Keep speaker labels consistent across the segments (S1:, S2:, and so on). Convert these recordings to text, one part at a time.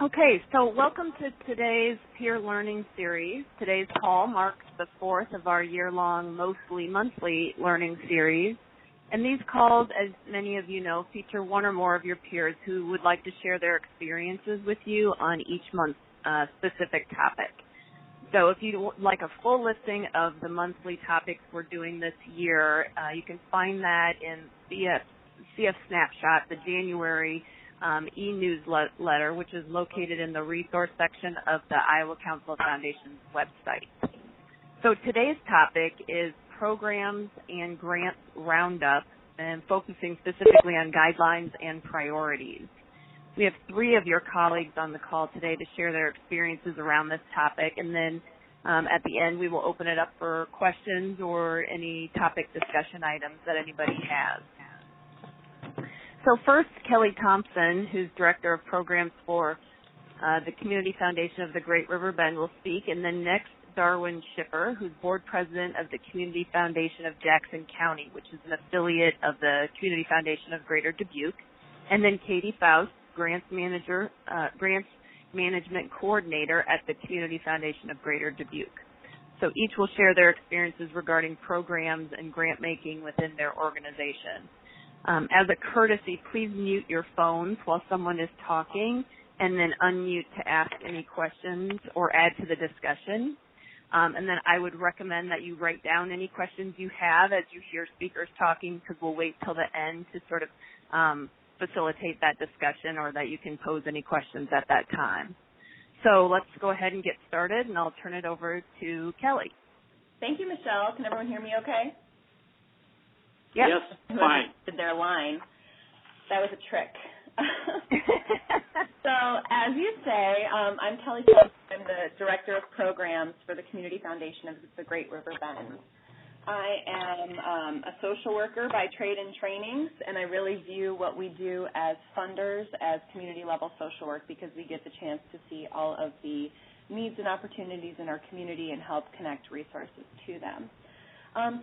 S1: Okay, so welcome to today's peer learning series. Today's call marks the fourth of our year-long, mostly monthly learning series. And these calls, as many of you know, feature one or more of your peers who would like to share their experiences with you on each month's specific topic. So if you would like a full listing of the monthly topics we're doing this year, you can find that in CF Snapshot, the January e-newsletter, which is located in the resource section of the Iowa Council of Foundations website. So today's topic is programs and grants roundup, and focusing specifically on guidelines and priorities. We have three of your colleagues on the call today to share their experiences around this topic, and then at the end we will open it up for questions or any topic discussion items that anybody has. So first, Kelly Thompson, who's Director of Programs for the Community Foundation of the Great River Bend, will speak, and then next, Darwin Schipper, who's Board President of the Community Foundation of Jackson County, which is an affiliate of the Community Foundation of Greater Dubuque, and then Katie Faust, Grants Management Coordinator at the Community Foundation of Greater Dubuque. So each will share their experiences regarding programs and grant making within their organization. As a courtesy, please mute your phones while someone is talking and then unmute to ask any questions or add to the discussion. And then I would recommend that you write down any questions you have as you hear speakers talking, because we'll wait till the end to sort of facilitate that discussion, or that you can pose any questions at that time. So let's go ahead and get started, and I'll turn it over to Kelly.
S2: Thank you, Michelle. Can everyone hear me okay?
S1: Yep.
S3: Yes, fine.
S2: Did their line. That was a trick. So, as you say, I'm Kelly Thompson. I'm the Director of Programs for the Community Foundation of the Great River Bend. I am a social worker by trade and trainings, and I really view what we do as funders as community-level social work, because we get the chance to see all of the needs and opportunities in our community and help connect resources to them.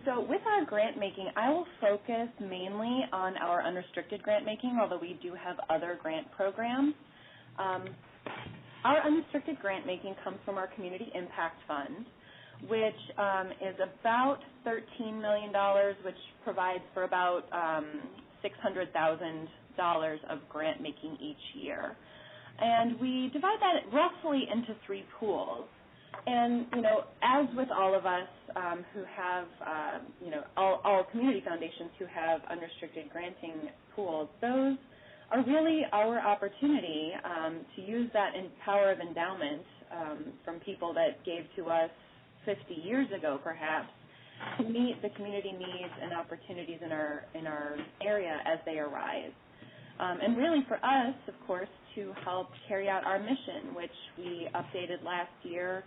S2: So with our grant making, I will focus mainly on our unrestricted grant making, although we do have other grant programs. Our unrestricted grant making comes from our Community Impact Fund, which is about $13 million, which provides for about $600,000 of grant making each year. And we divide that roughly into three pools. And, you know, as with all of us who have, all community foundations who have unrestricted granting pools, those are really our opportunity to use that power of endowment from people that gave to us 50 years ago, perhaps, to meet the community needs and opportunities in our area as they arise. And really for us, of course, to help carry out our mission, which we updated last year.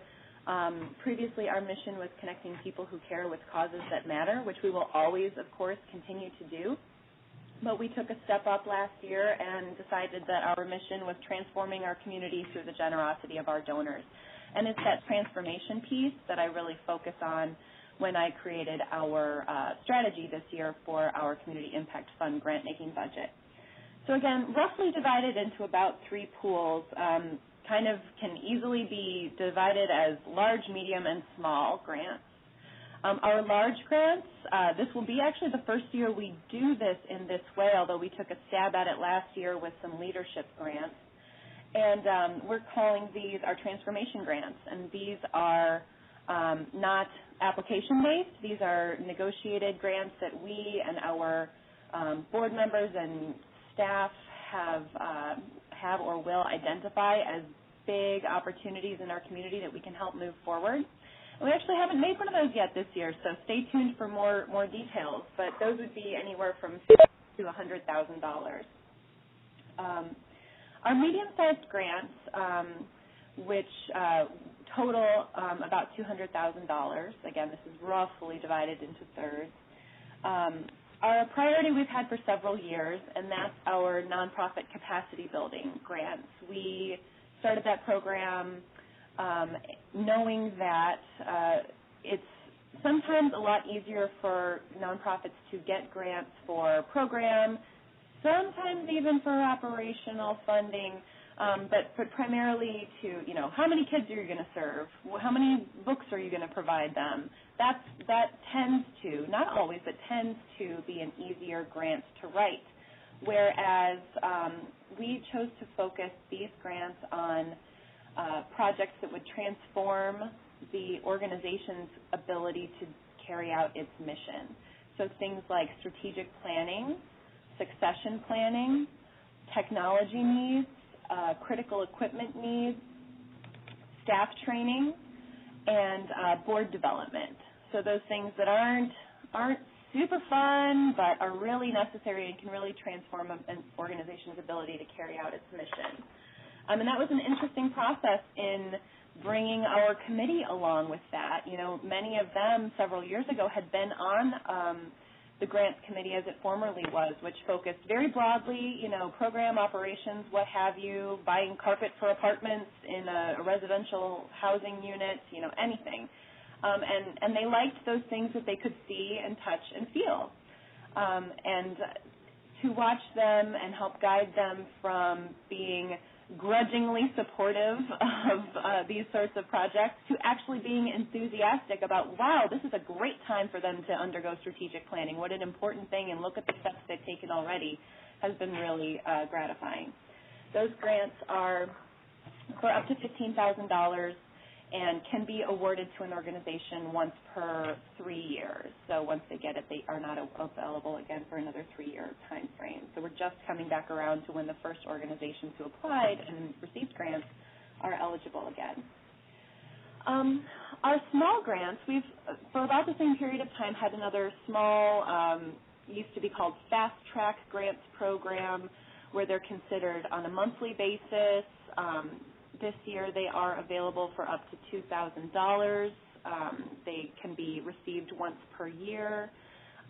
S2: Previously, our mission was connecting people who care with causes that matter, which we will always, of course, continue to do. But we took a step up last year and decided that our mission was transforming our community through the generosity of our donors. And it's that transformation piece that I really focus on when I created our strategy this year for our Community Impact Fund grant-making budget. So again, roughly divided into about three pools, kind of can easily be divided as large, medium, and small grants. Our large grants, this will be actually the first year we do this in this way, although we took a stab at it last year with some leadership grants. And we're calling these our transformation grants, and these are not application-based. These are negotiated grants that we and our board members and staff have or will identify as big opportunities in our community that we can help move forward. And we actually haven't made one of those yet this year, so stay tuned for more details, but those would be anywhere from $50,000 to $100,000. Our medium-sized grants, which total about $200,000, again, this is roughly divided into thirds, are a priority we've had for several years, and that's our nonprofit capacity building grants. We started that program knowing that it's sometimes a lot easier for nonprofits to get grants for program, sometimes even for operational funding, but primarily to, how many kids are you going to serve? How many books are you going to provide them? That tends to, not always, but tends to be an easier grant to write, whereas we chose to focus these grants on projects that would transform the organization's ability to carry out its mission. So things like strategic planning, succession planning, technology needs, critical equipment needs, staff training, and board development. So those things that aren't super fun but are really necessary and can really transform an organization's ability to carry out its mission. And that was an interesting process in bringing our committee along with that. Many of them several years ago had been on the grants committee as it formerly was, which focused very broadly, program operations, what have you, buying carpet for apartments in a residential housing unit, anything. And they liked those things that they could see and touch and feel. And to watch them and help guide them from being grudgingly supportive of these sorts of projects to actually being enthusiastic about, wow, this is a great time for them to undergo strategic planning. What an important thing, and look at the steps they've taken already, has been really gratifying. Those grants are for up to $15,000 and can be awarded to an organization once per 3 years. So once they get it, they are not available again for another 3-year time frame. So we're just coming back around to when the first organizations who applied and received grants are eligible again. Our small grants, we've, for about the same period of time, had another small, used to be called Fast Track Grants program, where they're considered on a monthly basis. This year they are available for up to $2,000. They can be received once per year,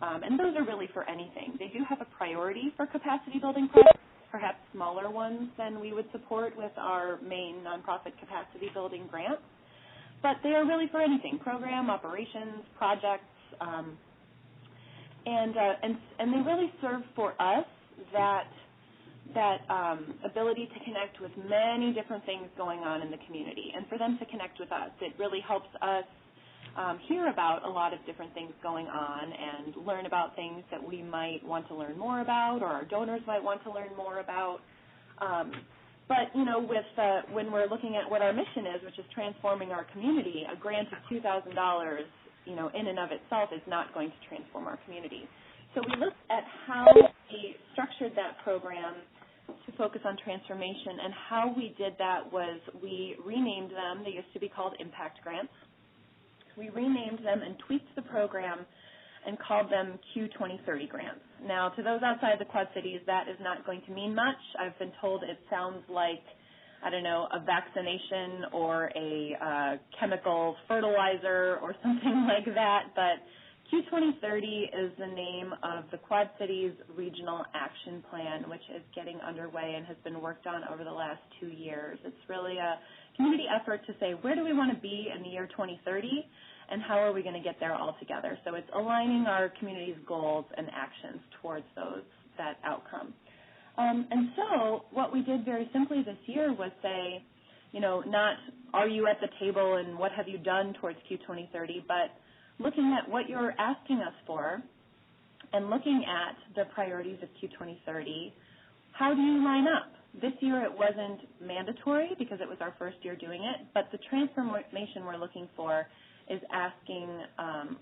S2: and those are really for anything. They do have a priority for capacity building projects, perhaps smaller ones than we would support with our main nonprofit capacity building grants, but they are really for anything, program, operations, projects, and they really serve for us that ability to connect with many different things going on in the community, and for them to connect with us. It really helps us hear about a lot of different things going on and learn about things that we might want to learn more about, or our donors might want to learn more about. But, when we're looking at what our mission is, which is transforming our community, a grant of $2,000, in and of itself is not going to transform our community. So we looked at how we structured that program to focus on transformation, and how we did that was we renamed them. They used to be called impact grants. We renamed them and tweaked the program and called them Q2030 grants. Now, to those outside the Quad Cities, that is not going to mean much. I've been told it sounds like, I don't know, a vaccination or a chemical fertilizer or something like that, but Q2030 is the name of the Quad Cities Regional Action Plan, which is getting underway and has been worked on over the last 2 years. It's really a community effort to say, where do we want to be in the year 2030, and how are we going to get there all together? So it's aligning our community's goals and actions towards that outcome. And so what we did very simply this year was say, not are you at the table and what have you done towards Q2030, but looking at what you're asking us for and looking at the priorities of Q2030, how do you line up? This year it wasn't mandatory because it was our first year doing it, but the transformation we're looking for is asking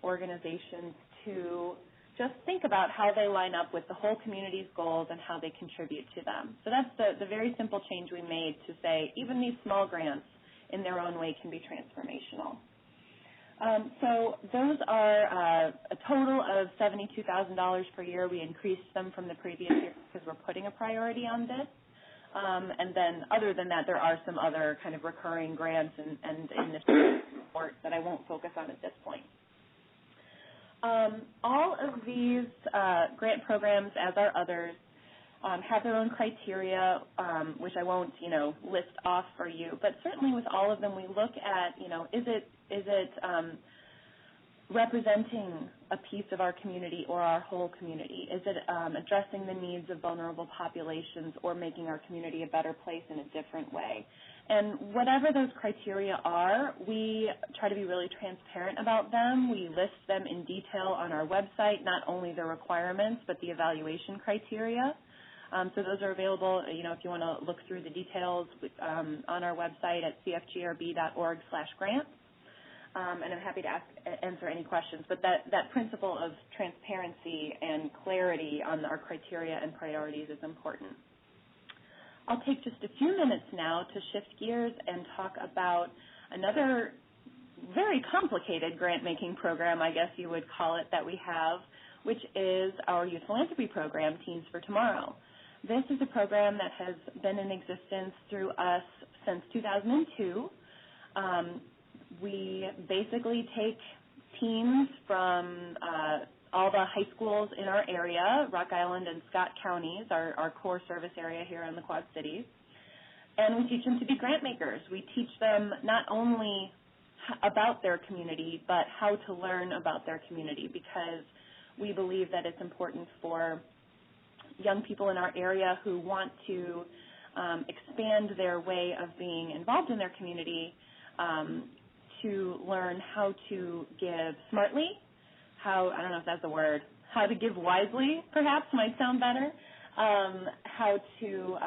S2: organizations to just think about how they line up with the whole community's goals and how they contribute to them. So that's the very simple change we made to say even these small grants in their own way can be transformational. So those are a total of $72,000 per year. We increased them from the previous year because we're putting a priority on this. And then other than that, there are some other kind of recurring grants and initiative support that I won't focus on at this point. All of these grant programs, as are others, have their own criteria, which I won't, list off for you. But certainly with all of them, we look at, is it representing a piece of our community or our whole community? Is it addressing the needs of vulnerable populations or making our community a better place in a different way? And whatever those criteria are, we try to be really transparent about them. We list them in detail on our website, not only the requirements, but the evaluation criteria. So those are available, if you want to look through the details on our website at cfgrb.org/grants. And I'm happy to answer any questions. But that principle of transparency and clarity on our criteria and priorities is important. I'll take just a few minutes now to shift gears and talk about another very complicated grant-making program, I guess you would call it, that we have, which is our Youth Philanthropy Program, Teens for Tomorrow. This is a program that has been in existence through us since 2002. We basically take teens from all the high schools in our area, Rock Island and Scott counties, our core service area here in the Quad Cities, and we teach them to be grant makers. We teach them not only about their community, but how to learn about their community, because we believe that it's important for young people in our area who want to expand their way of being involved in their community to learn how to give smartly, I don't know if that's a word, how to give wisely, perhaps, might sound better, how to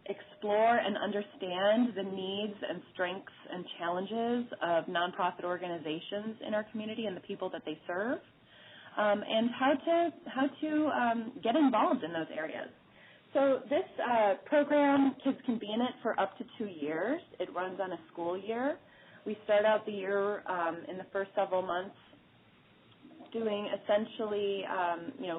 S2: explore and understand the needs and strengths and challenges of nonprofit organizations in our community and the people that they serve, and how to get involved in those areas. So this program, kids can be in it for up to 2 years. It runs on a school year. We start out the year in the first several months doing essentially,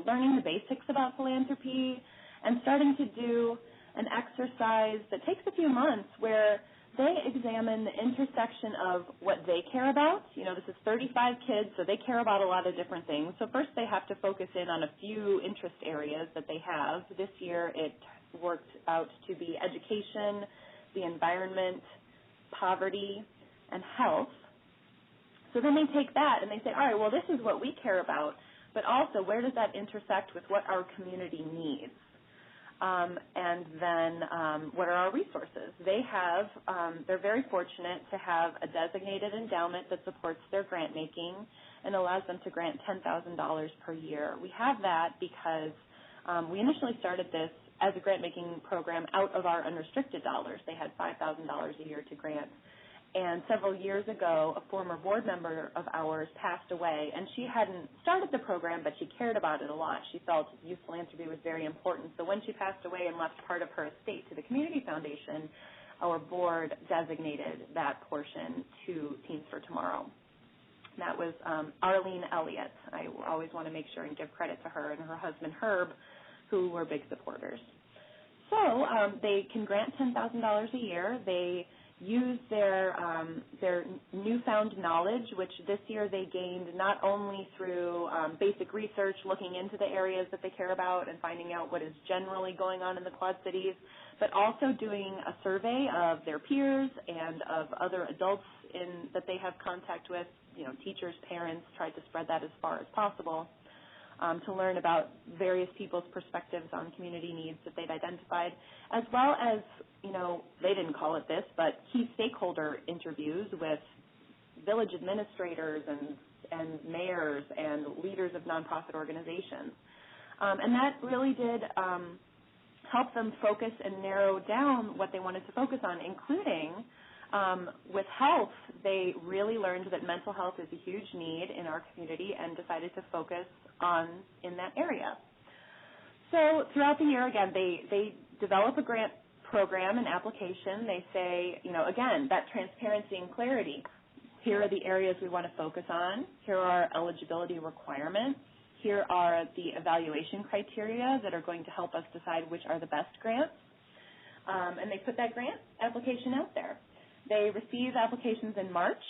S2: learning the basics about philanthropy and starting to do an exercise that takes a few months where they examine the intersection of what they care about. This is 35 kids, so they care about a lot of different things. So first they have to focus in on a few interest areas that they have. This year it worked out to be education, the environment, poverty, and health. So then they take that and they say, all right, well, this is what we care about, but also where does that intersect with what our community needs? And then what are our resources? They're very fortunate to have a designated endowment that supports their grant making and allows them to grant $10,000 per year. We have that because we initially started this as a grant making program out of our unrestricted dollars. They had $5,000 a year to grant. And several years ago, a former board member of ours passed away, and she hadn't started the program, but she cared about it a lot. She felt youth philanthropy was very important. So when she passed away and left part of her estate to the Community Foundation, our board designated that portion to Teens for Tomorrow. That was Arlene Elliott. I always want to make sure and give credit to her and her husband, Herb, who were big supporters. So they can grant $10,000 a year. They use their newfound knowledge, which this year they gained not only through basic research, looking into the areas that they care about and finding out what is generally going on in the Quad Cities, but also doing a survey of their peers and of other adults that they have contact with, teachers, parents, tried to spread that as far as possible, to learn about various people's perspectives on community needs that they've identified, as well as, they didn't call it this, but key stakeholder interviews with village administrators and mayors and leaders of nonprofit organizations. And that really did help them focus and narrow down what they wanted to focus on, including with health. They really learned that mental health is a huge need in our community and decided to focus in that area. So throughout the year, again, they develop a grant program and application. They say, again, that transparency and clarity. Here are the areas we want to focus on. Here are our eligibility requirements. Here are the evaluation criteria that are going to help us decide which are the best grants. And they put that grant application out there. They receive applications in March.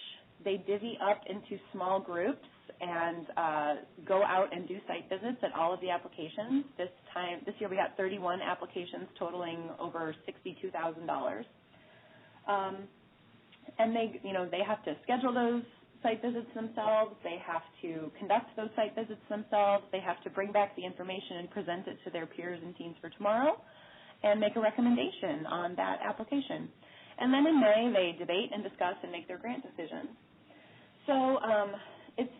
S2: They divvy up into small groups and go out and do site visits at all of the applications. This year we got 31 applications totaling over $62,000. And they have to schedule those site visits themselves. They have to conduct those site visits themselves. They have to bring back the information and present it to their peers and Teens for Tomorrow and make a recommendation on that application. And then in May, they debate and discuss and make their grant decisions. So it's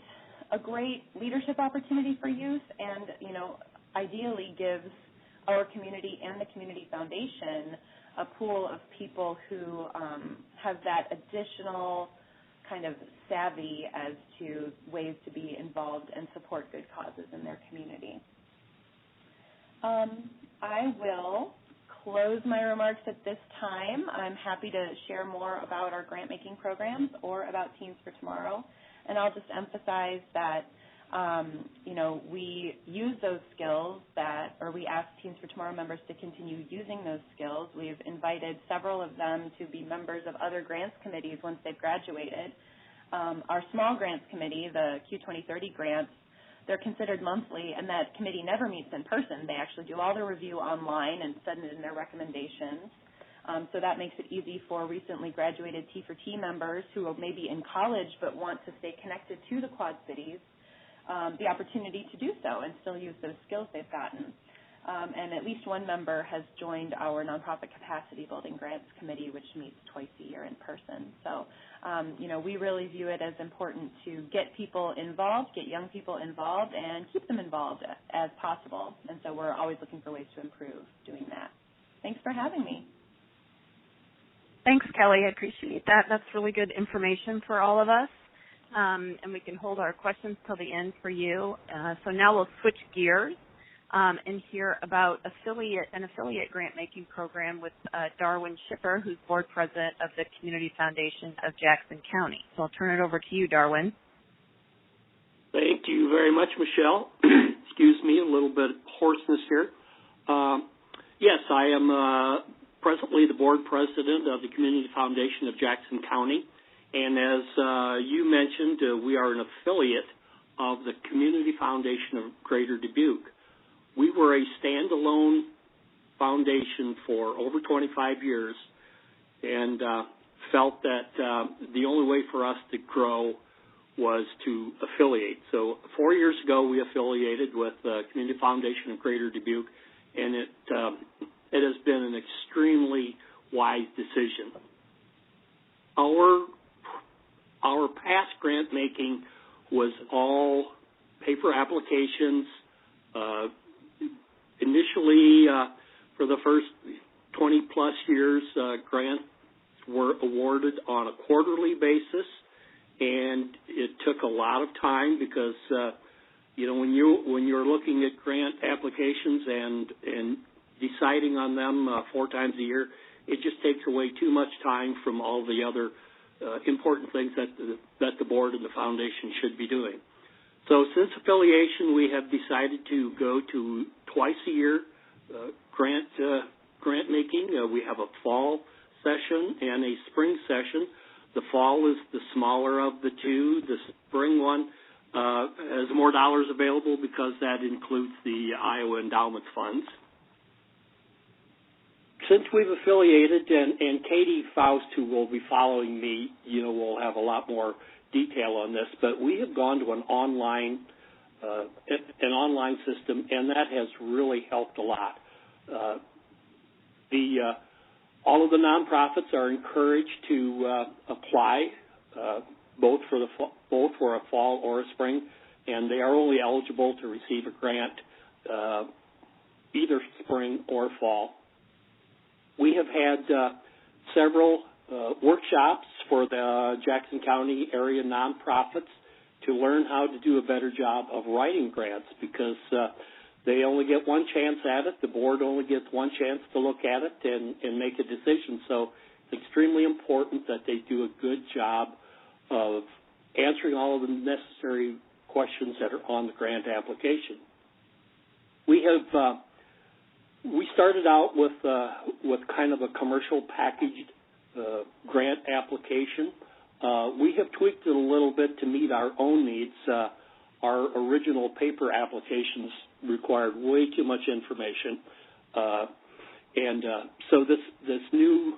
S2: a great leadership opportunity for youth and, ideally gives our community and the Community Foundation a pool of people who have that additional kind of savvy as to ways to be involved and support good causes in their community. I will close my remarks at this time. I'm happy to share more about our grant-making programs or about Teens for Tomorrow, and I'll just emphasize that we use those skills or we ask Teens for Tomorrow members to continue using those skills. We've invited several of them to be members of other grants committees once they've graduated. Our small grants committee, the Q2030 grants, they're considered monthly, and that committee never meets in person. They actually do all their review online and send in their recommendations. So that makes it easy for recently graduated T4T members who are maybe in college but want to stay connected to the Quad Cities, the opportunity to do so and still use those skills they've gotten. And at least one member has joined our nonprofit capacity building grants committee, which meets twice a year in person. So, we really view it as important to get people involved, get young people involved, and keep them involved as possible. And so we're always looking for ways to improve doing that. Thanks for having me.
S1: Thanks, Kelly. I appreciate that. That's really good information for all of us. And we can hold our questions till the end for you. So now we'll switch gears and hear about an affiliate grant-making program with Darwin Schipper, who's board president of the Community Foundation of Jackson County. So I'll turn it over to you, Darwin.
S3: Thank you very much, Michelle. Excuse me, a little bit of hoarseness here. Yes, I am presently the board president of the Community Foundation of Jackson County. And as you mentioned, we are an affiliate of the Community Foundation of Greater Dubuque. We were a standalone foundation for over 25 years and felt that the only way for us to grow was to affiliate. So 4 years ago, we affiliated with the Community Foundation of Greater Dubuque, and it has been an extremely wise decision. Our past grant making was all paper applications. Initially, for the first 20-plus years, grants were awarded on a quarterly basis, and it took a lot of time because, when you're looking at grant applications and deciding on them 4 times a year, it just takes away too much time from all the other important things that the board and the foundation should be doing. So since affiliation, we have decided to go to twice a year grant making. We have a fall session and a spring session. The fall is the smaller of the two. The spring one has more dollars available because that includes the Iowa Endowment Funds. Since we've affiliated, and Katie Faust, who will be following me, will have a lot more detail on this, but we have gone to an online system, and that has really helped a lot. All of the nonprofits are encouraged to apply both for a fall or a spring, and they are only eligible to receive a grant either spring or fall. We have had several workshops for the Jackson County area nonprofits to learn how to do a better job of writing grants because they only get one chance at it. The board only gets one chance to look at it and make a decision. So it's extremely important that they do a good job of answering all of the necessary questions that are on the grant application. We started out with kind of a commercial packaged grant application. We have tweaked it a little bit to meet our own needs. Our original paper applications required way too much information, so this new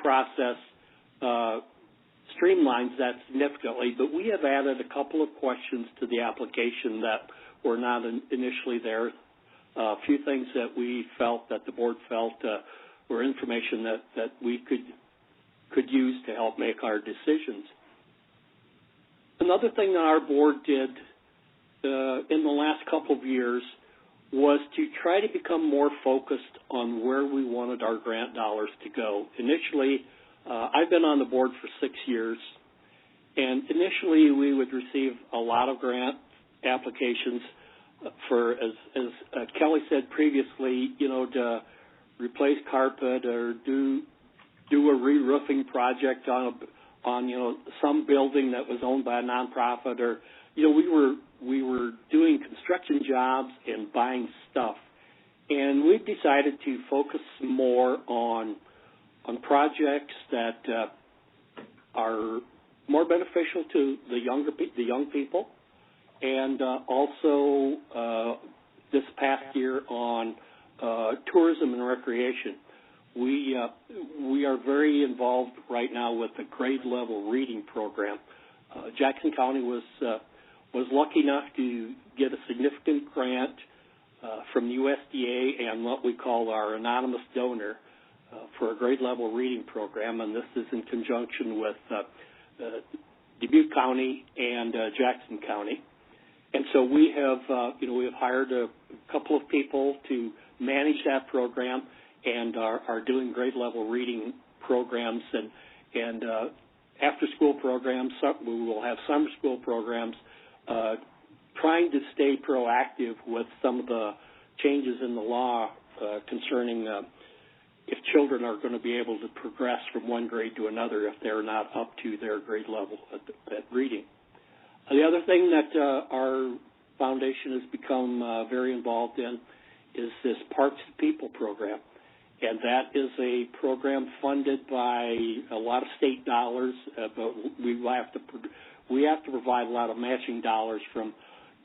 S3: process streamlines that significantly, but we have added a couple of questions to the application that were not initially there. A few things that we felt, that the board felt were information that we could use to help make our decisions. Another thing that our board did in the last couple of years was to try to become more focused on where we wanted our grant dollars to go. Initially, I've been on the board for 6 years, and initially we would receive a lot of grant applications for, as Kelly said previously, to replace carpet or do a re-roofing project on some building that was owned by a nonprofit, or we were doing construction jobs and buying stuff, and we decided to focus more on projects that are more beneficial to the young people, and also this past year on tourism and recreation. We are very involved right now with the grade level reading program. Jackson County was lucky enough to get a significant grant from the USDA and what we call our anonymous donor for a grade level reading program, and this is in conjunction with Dubuque County and Jackson County. And so we have hired a couple of people to manage that program and are doing grade level reading programs and after school programs. We will have summer school programs, trying to stay proactive with some of the changes in the law concerning if children are going to be able to progress from one grade to another if they're not up to their grade level at reading. The other thing that our foundation has become very involved in is this Parks to People program, and that is a program funded by a lot of state dollars, but we have to provide a lot of matching dollars from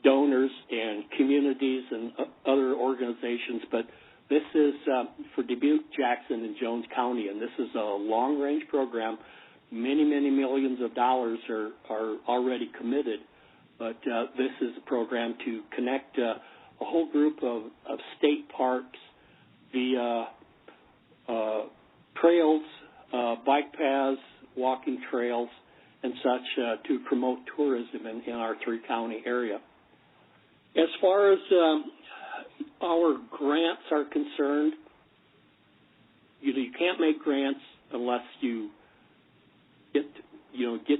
S3: donors and communities and other organizations. But this is for Dubuque, Jackson, and Jones County, and this is a long-range program. Many, many millions of dollars are already committed, but this is a program to connect a whole group of state parks via trails, bike paths, walking trails, and such to promote tourism in our three-county area. As far as our grants are concerned, you can't make grants unless you get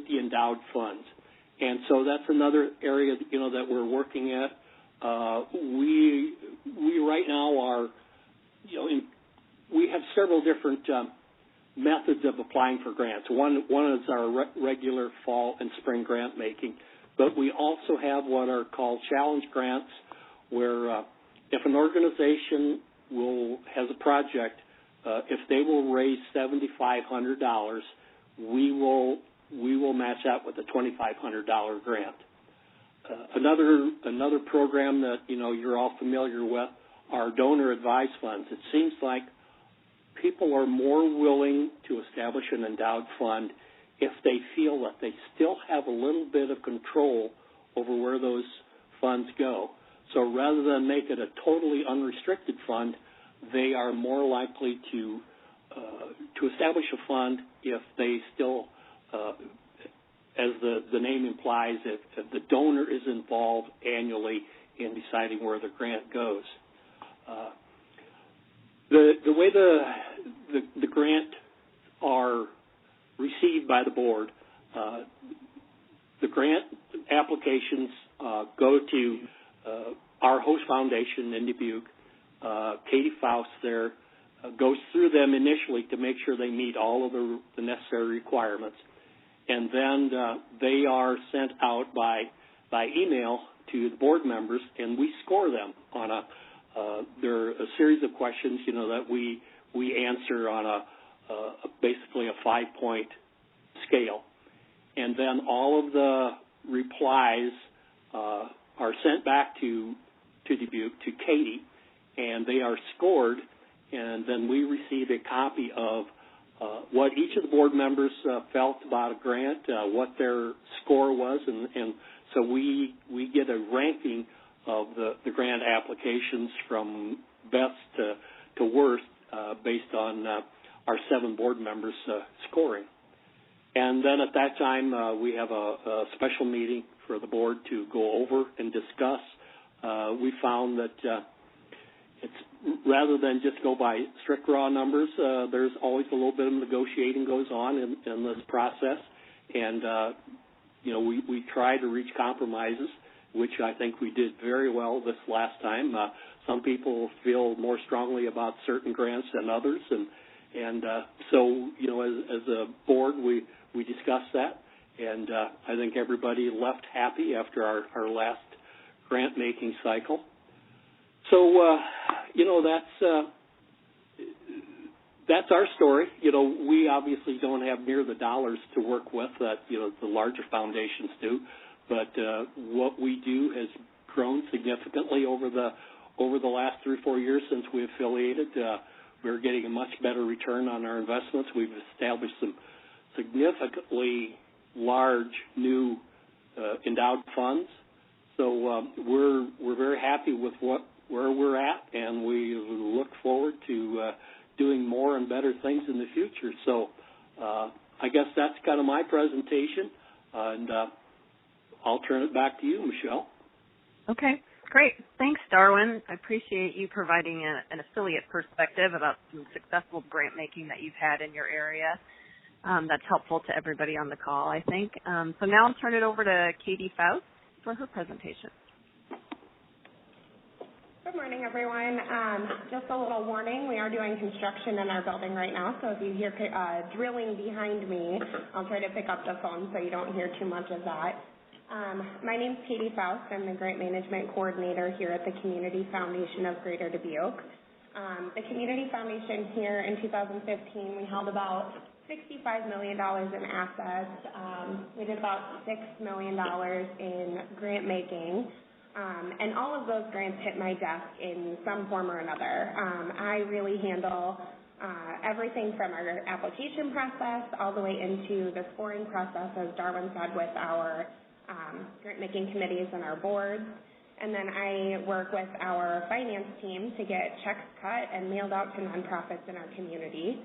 S3: the endowed funds, and so that's another area that we're working at. We right now are we have several different methods of applying for grants. One is our regular fall and spring grant making, but we also have what are called challenge grants, where if an organization has a project, if they will raise $7,500, we will match that with a $2,500 grant. Another program that you're all familiar with are donor advised funds. It seems like people are more willing to establish an endowed fund if they feel that they still have a little bit of control over where those funds go. So rather than make it a totally unrestricted fund, they are more likely to establish a fund if they still, as the name implies, if the donor is involved annually in deciding where the grant goes. The way the grant are received by the board, the grant applications go to our host foundation in Dubuque. Katie Faust there goes through them initially to make sure they meet all of the necessary requirements, and then they are sent out by email to the board members, and we score them on there are a series of questions that we answer on basically a 5-point scale, and then all of the replies are sent back to Dubuque, to Katie, and they are scored, and then we receive a copy of what each of the board members felt about a grant, what their score was, and so we get a ranking of the grant applications from best to worst based on our 7 board members' scoring. And then at that time, we have a special meeting for the board to go over and discuss. We found that it's rather than just go by strict raw numbers, there's always a little bit of negotiating goes on in this process. And, we try to reach compromises, which I think we did very well this last time. Some people feel more strongly about certain grants than others. And so, as a board, we discussed that. And I think everybody left happy after our last grant-making cycle. So, that's our story. We obviously don't have near the dollars to work with that, the larger foundations do. But what we do has grown significantly over the last 3 or 4 years since we affiliated. We're getting a much better return on our investments. We've established some significantly large new endowed funds. So we're very happy with where we're at, and we look forward to doing more and better things in the future. So I guess that's kind of my presentation, and I'll turn it back to you, Michelle.
S1: Okay, great. Thanks, Darwin. I appreciate you providing an affiliate perspective about some successful grant making that you've had in your area. That's helpful to everybody on the call, I think. So now I'll turn it over to Katie Faust for her presentation.
S4: Good morning, everyone. Just a little warning, we are doing construction in our building right now, so if you hear drilling behind me, I'll try to pick up the phone so you don't hear too much of that. My name's Katie Faust. I'm the Grant Management Coordinator here at the Community Foundation of Greater Dubuque. The Community Foundation here in 2015, we held about $65 million in assets. We did about $6 million in grant making. And all of those grants hit my desk in some form or another. I really handle everything from our application process all the way into the scoring process, as Darwin said, with our grant-making committees and our boards. And then I work with our finance team to get checks cut and mailed out to nonprofits in our community.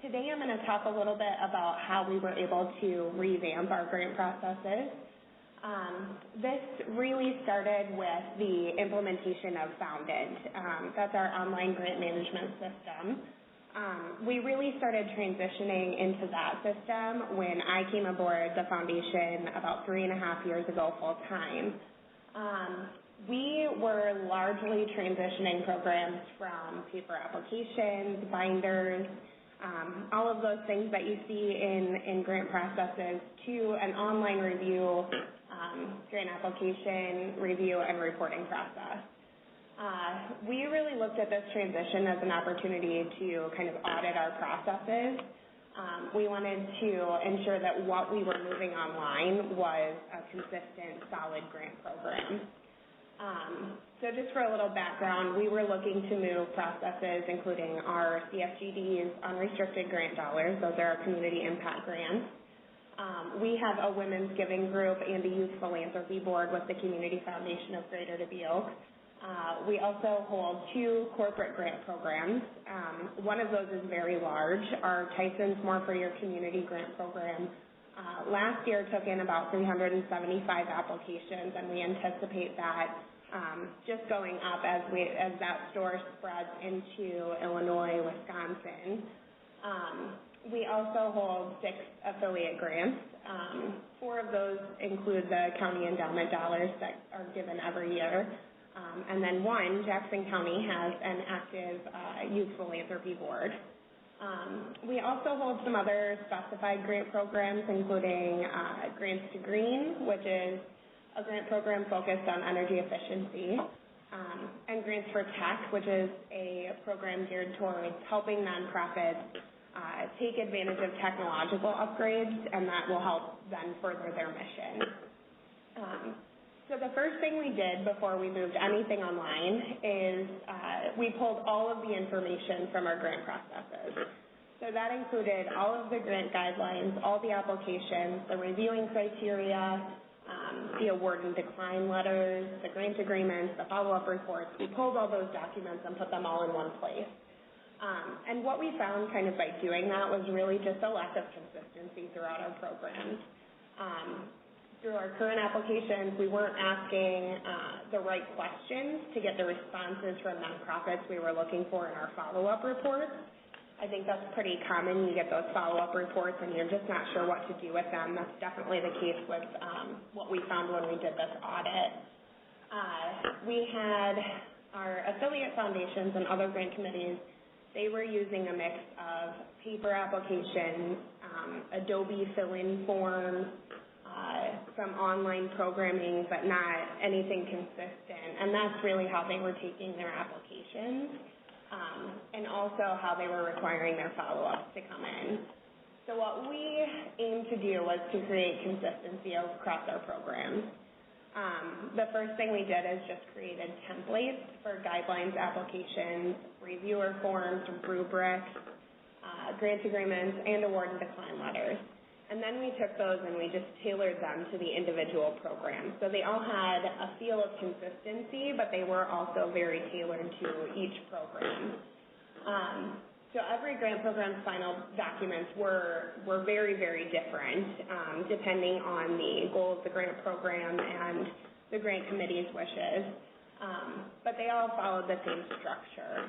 S4: Today I'm going to talk a little bit about how we were able to revamp our grant processes. This really started with the implementation of Founded. That's our online grant management system. We really started transitioning into that system when I came aboard the foundation about 3.5 years ago full time. We were largely transitioning programs from paper applications, binders, all of those things that you see in grant processes to an online review, grant application, review, and reporting process. We really looked at this transition as an opportunity to kind of audit our processes. We wanted to ensure that what we were moving online was a consistent, solid grant program. So just for a little background, we were looking to move processes including our CFGDs, unrestricted grant dollars, those are our community impact grants. We have a women's giving group and a youth philanthropy board with the Community Foundation of Greater Dubuque. We also hold 2 corporate grant programs. One of those is very large. Our Tyson's More for Your Community grant program last year took in about 375 applications, and we anticipate that just going up as that store spreads into Illinois, Wisconsin. We also hold 6 affiliate grants. 4 of those include the county endowment dollars that are given every year. And then 1, Jackson County has an active youth philanthropy board. We also hold some other specified grant programs, including Grants to Green, which is a grant program focused on energy efficiency, and Grants for Tech, which is a program geared towards helping nonprofits take advantage of technological upgrades, and that will help then further their mission. So the first thing we did before we moved anything online is we pulled all of the information from our grant processes. So that included all of the grant guidelines, all the applications, the reviewing criteria, the award and decline letters, the grant agreements, the follow-up reports. We pulled all those documents and put them all in one place. And what we found kind of by doing that was really just a lack of consistency throughout our programs. Through our current applications, we weren't asking the right questions to get the responses from nonprofits we were looking for in our follow-up reports. I think that's pretty common. You get those follow-up reports and you're just not sure what to do with them. That's definitely the case with what we found when we did this audit. We had our affiliate foundations and other grant committees. They were using a mix of paper applications, Adobe fill-in forms, some online programming, but not anything consistent. And that's really how they were taking their applications. And also how they were requiring their follow-ups to come in. So what we aimed to do was to create consistency across our programs. The first thing we did is just created templates for guidelines, applications, reviewer forms, rubrics, grant agreements, and award and decline letters. And then we took those and we just tailored them to the individual programs. So they all had a feel of consistency, but they were also very tailored to each program. So every grant program's final documents were very, very different, depending on the goal of the grant program and the grant committee's wishes. But they all followed the same structure.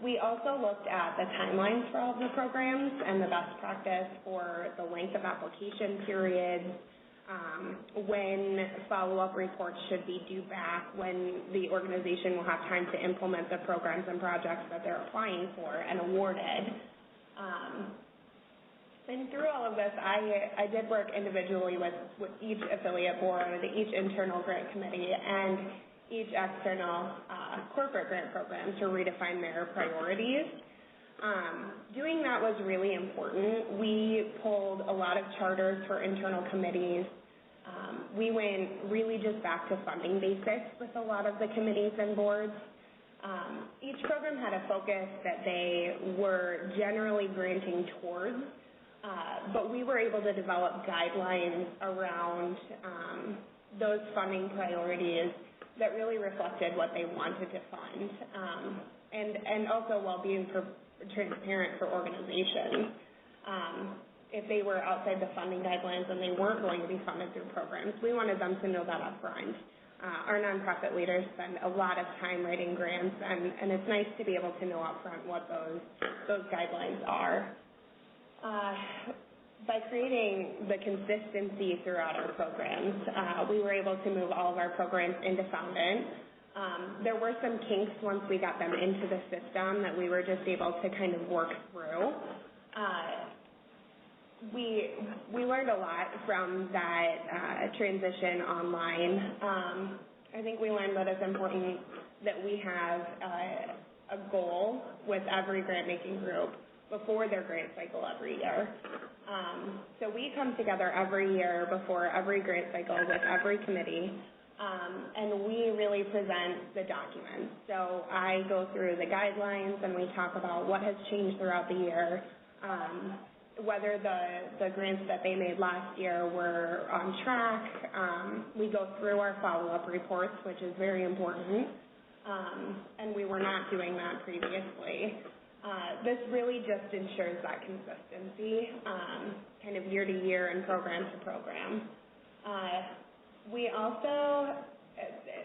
S4: We also looked at the timelines for all of the programs and the best practice for the length of application periods, when follow-up reports should be due back, when the organization will have time to implement the programs and projects that they're applying for and awarded. And through all of this, I did work individually with each affiliate board, each internal grant committee, and each external corporate grant program to redefine their priorities. Doing that was really important. We pulled a lot of charters for internal committees. We went really just back to funding basics with a lot of the committees and boards. Each program had a focus that they were generally granting towards, but we were able to develop guidelines around those funding priorities that really reflected what they wanted to fund, and also while being transparent for organizations. If they were outside the funding guidelines and they weren't going to be funded through programs, we wanted them to know that up front. Our nonprofit leaders spend a lot of time writing grants, and it's nice to be able to know up front what those guidelines are. By creating the consistency throughout our programs, we were able to move all of our programs into Foundant. There were some kinks once we got them into the system that we were just able to kind of work through. We learned a lot from that transition online. I think we learned that it's important that we have a goal with every grant-making group before their grant cycle every year. So we come together every year before every grant cycle with every committee, and we really present the documents. So I go through the guidelines and we talk about what has changed throughout the year, whether the grants that they made last year were on track. We go through our follow-up reports, which is very important, and we were not doing that previously. This really just ensures that consistency, kind of year to year and program to program. We also,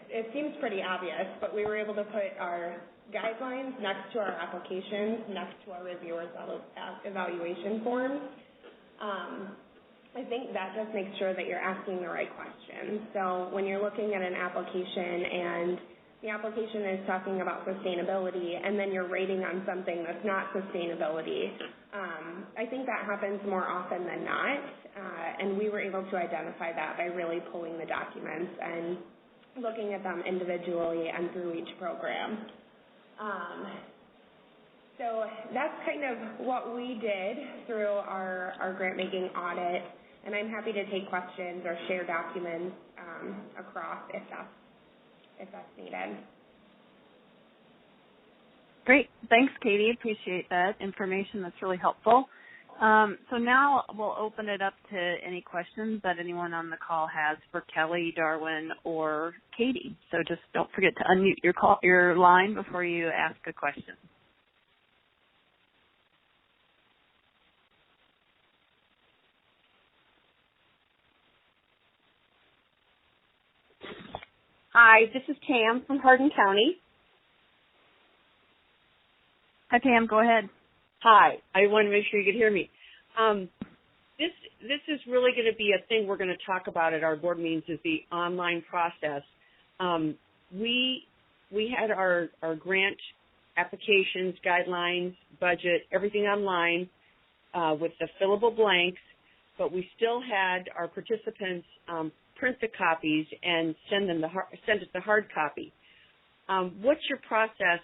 S4: it seems pretty obvious, but we were able to put our guidelines next to our applications, next to our reviewers' evaluation forms. I think that just makes sure that you're asking the right questions. So when you're looking at an application and the application is talking about sustainability and then you're rating on something that's not sustainability, I think that happens more often than not, and we were able to identify that by really pulling the documents and looking at them individually and through each program. So that's kind of what we did through our grant-making audit, and I'm happy to take questions or share documents across if that's needed.
S1: Great. Thanks, Katie. Appreciate that information. That's really helpful. So now we'll open it up to any questions that anyone on the call has for Kelly, Darwin, or Katie. So just don't forget to unmute your line before you ask a question.
S5: Hi, this is Tam from Hardin County.
S1: Hi, Tam. Go ahead.
S5: Hi. I want to make sure you can hear me. This is really going to be a thing we're going to talk about at our board meetings, is the online process. We had our grant applications, guidelines, budget, everything online with the fillable blanks, but we still had our participants print the copies and send it the hard copy. What's your process?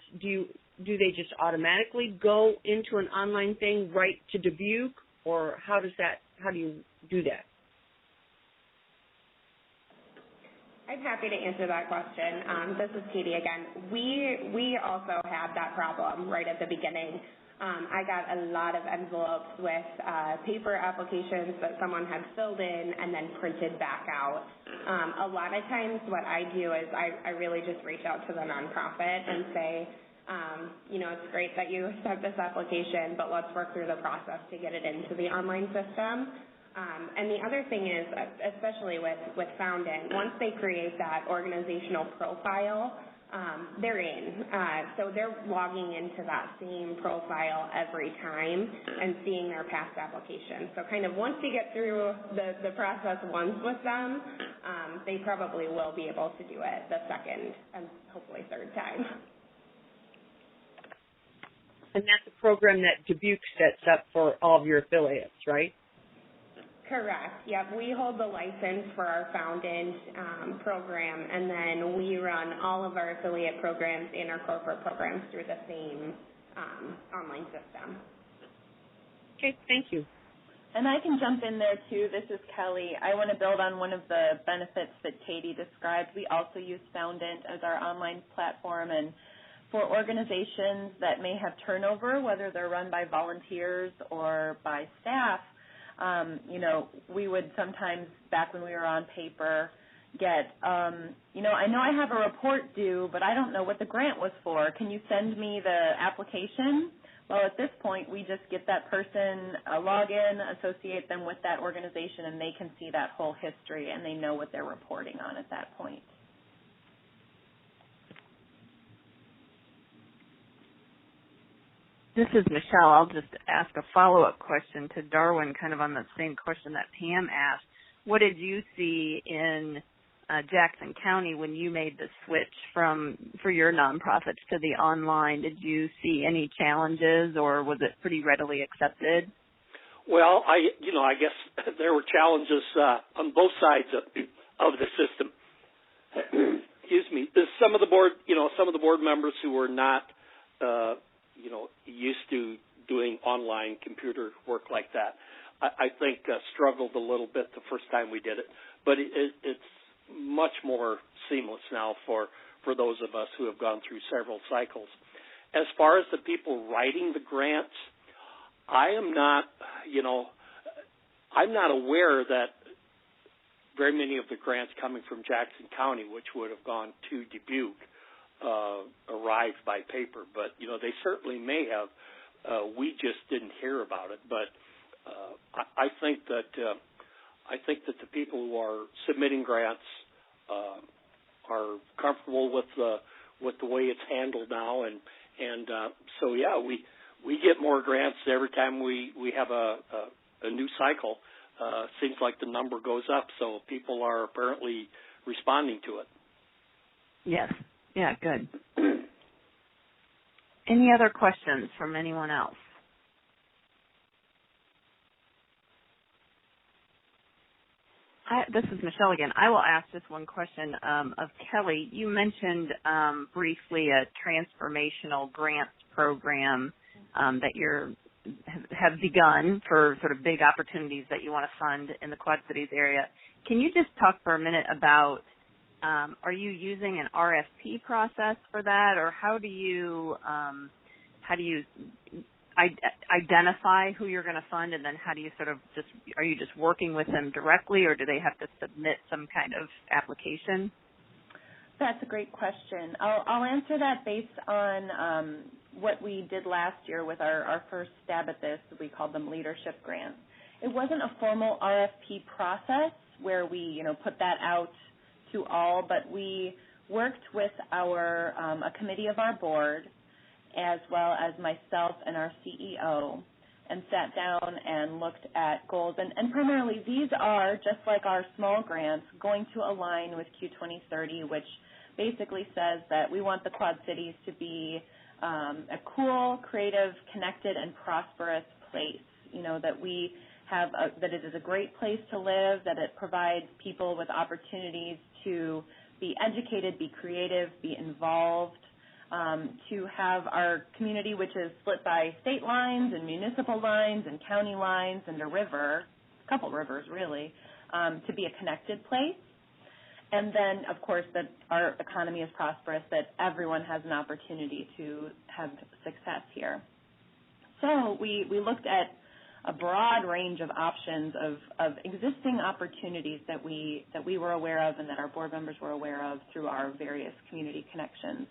S5: Do they just automatically go into an online thing right to Dubuque, or how do you do that?
S4: I'm happy to answer that question. This is Katie again. We also had that problem right at the beginning. I got a lot of envelopes with paper applications that someone had filled in and then printed back out. A lot of times what I do is I really just reach out to the nonprofit and say, it's great that you sent this application, but let's work through the process to get it into the online system. And the other thing is, especially with Foundin, once they create that organizational profile, they're in. So they're logging into that same profile every time and seeing their past applications. So kind of once you get through the process once with them, they probably will be able to do it the second and hopefully third time.
S5: And that's a program that Dubuque sets up for all of your affiliates, right?
S4: Correct. Yep. We hold the license for our Foundin program, and then we run all of our affiliate programs and our corporate programs through the same online system.
S5: Okay. Thank you.
S2: And I can jump in there, too. This is Kelly. I want to build on one of the benefits that Katie described. We also use Foundin as our online platform, and for organizations that may have turnover, whether they're run by volunteers or by staff, we would sometimes, back when we were on paper, get, I know I have a report due, but I don't know what the grant was for. Can you send me the application? Well, at this point, we just get that person a login, associate them with that organization, and they can see that whole history, and they know what they're reporting on at that point.
S1: This is Michelle. I'll just ask a follow-up question to Darwin, kind of on the same question that Pam asked. What did you see in Jackson County when you made the switch for your nonprofits to the online? Did you see any challenges, or was it pretty readily accepted?
S3: Well, I guess there were challenges on both sides of the system. Excuse me. Some of the board members who were not used to doing online computer work like that, I think struggled a little bit the first time we did it. But it's much more seamless now for those of us who have gone through several cycles. As far as the people writing the grants, I'm not aware that very many of the grants coming from Jackson County, which would have gone to Dubuque, arrived by paper, but they certainly may have. We just didn't hear about it. But I think that the people who are submitting grants are comfortable with the way it's handled now, and so yeah, we get more grants every time we have a new cycle. Seems like the number goes up, so people are apparently responding to it.
S1: Yes. Yeah, good. Any other questions from anyone else? This is Michelle again. I will ask just one question of Kelly. You mentioned briefly a transformational grants program that have begun for sort of big opportunities that you want to fund in the Quad Cities area. Can you just talk for a minute about are you using an RFP process for that, or how do you how do you identify who you're going to fund, and then how do you are you just working with them directly, or do they have to submit some kind of application?
S2: That's a great question. I'll answer that based on what we did last year with our first stab at this. We called them leadership grants. It wasn't a formal RFP process where we, put that out to all, but we worked with a committee of our board, as well as myself and our CEO, and sat down and looked at goals. And primarily these are, just like our small grants, going to align with Q2030, which basically says that we want the Quad Cities to be a cool, creative, connected, and prosperous place, that we have that it is a great place to live, that it provides people with opportunities to be educated, be creative, be involved, to have our community, which is split by state lines and municipal lines and county lines and a couple rivers really, to be a connected place. And then, of course, that our economy is prosperous, that everyone has an opportunity to have success here. So we looked at a broad range of options of existing opportunities that we were aware of and that our board members were aware of through our various community connections.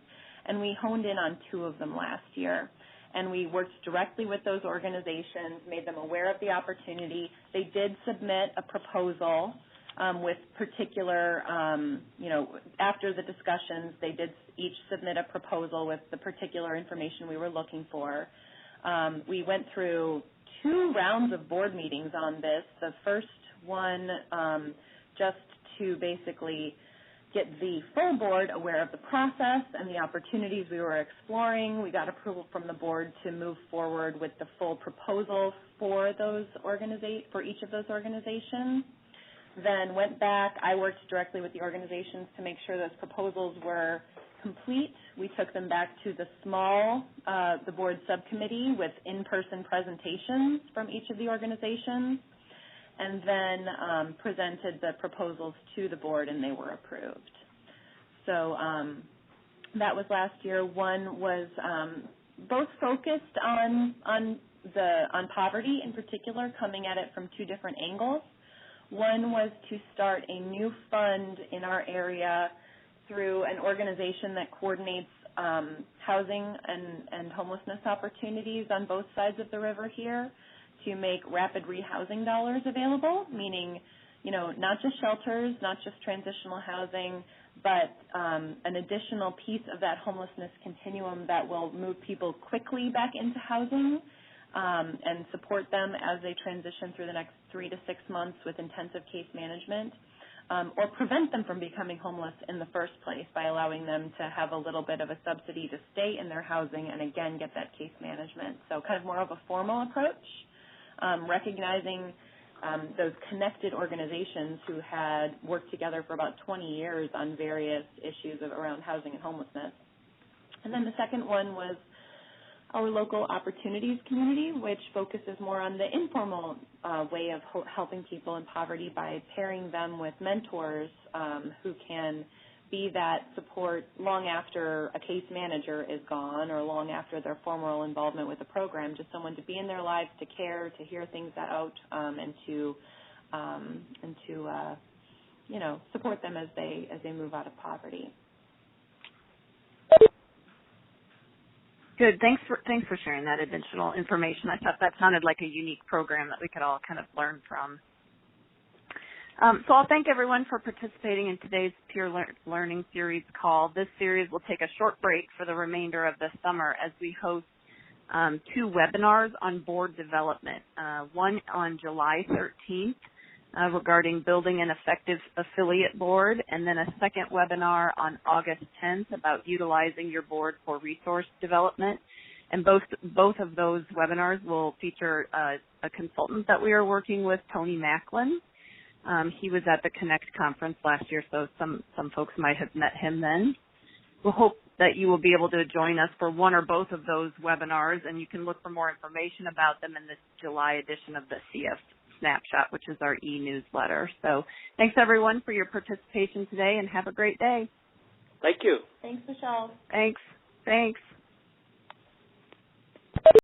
S2: And we honed in on 2 of them last year. And we worked directly with those organizations, made them aware of the opportunity. They did submit a proposal with particular, after the discussions, they did each submit a proposal with the particular information we were looking for. We went through 2 rounds of board meetings on this. The first one just to basically get the full board aware of the process and the opportunities we were exploring. We got approval from the board to move forward with the full proposal for each of those organizations. Then went back. I worked directly with the organizations to make sure those proposals were complete. We took them back to the board subcommittee with in-person presentations from each of the organizations, and then presented the proposals to the board, and they were approved. So that was last year. One was both focused on poverty in particular, coming at it from 2 different angles. One was to start a new fund in our area through an organization that coordinates housing and homelessness opportunities on both sides of the river here, to make rapid rehousing dollars available, meaning, not just shelters, not just transitional housing, but an additional piece of that homelessness continuum that will move people quickly back into housing and support them as they transition through the next 3 to 6 months with intensive case management, or prevent them from becoming homeless in the first place by allowing them to have a little bit of a subsidy to stay in their housing and, again, get that case management. So kind of more of a formal approach, recognizing those connected organizations who had worked together for about 20 years on various issues around housing and homelessness. And then the second one was our local opportunities community, which focuses more on the informal way of helping people in poverty by pairing them with mentors who can be that support long after a case manager is gone or long after their formal involvement with the program, just someone to be in their lives, to care, to hear things out, and to support them as they move out of poverty.
S1: Good. Thanks for sharing that additional information. I thought that sounded like a unique program that we could all kind of learn from. So I'll thank everyone for participating in today's Peer Learning Series call. This series will take a short break for the remainder of the summer as we host 2 webinars on board development, one on July 13th regarding building an effective affiliate board, and then a second webinar on August 10th about utilizing your board for resource development. And both of those webinars will feature a consultant that we are working with, Tony Macklin. He was at the Connect conference last year, so some folks might have met him then. We'll hope that you will be able to join us for one or both of those webinars, and you can look for more information about them in this July edition of the CF Snapshot, which is our e-newsletter. So thanks, everyone, for your participation today, and have a great day.
S3: Thank you.
S2: Thanks, Michelle.
S1: Thanks.